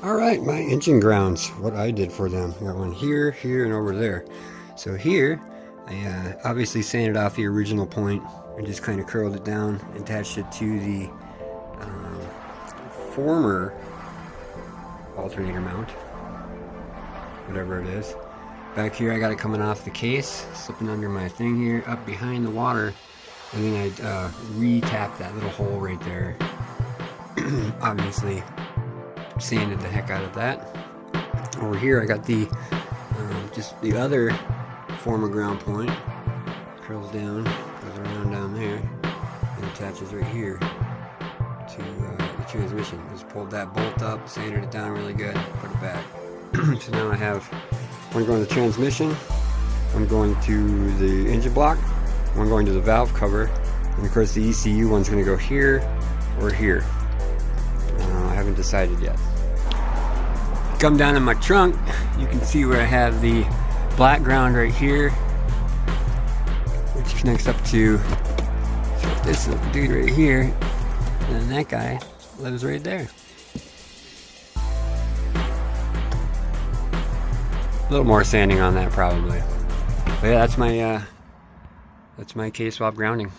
Alright, my engine grounds, what I did for them. I got one here, here, and over there. So here, I obviously sanded off the original point and just kind of curled it down, attached it to the former alternator mount, whatever it is. Back here I got it coming off the case, slipping under my thing here, up behind the water, and then I re-tapped that little hole right there. Obviously sanded the heck out of that. Over here I got the just the other former ground point, curls down, goes around down there, and attaches right here to the transmission. Just pulled that bolt up, sanded it down really good, put it back. So now I have one going to the transmission, one going to the engine block, one going to the valve cover, and of course the ECU one's going to go here or here. I haven't decided yet. Come down in my trunk, you can see where I have the black ground right here, which connects up to this little dude right here, and then that guy lives right there. A little more sanding on that probably, but yeah, that's my K-swap grounding.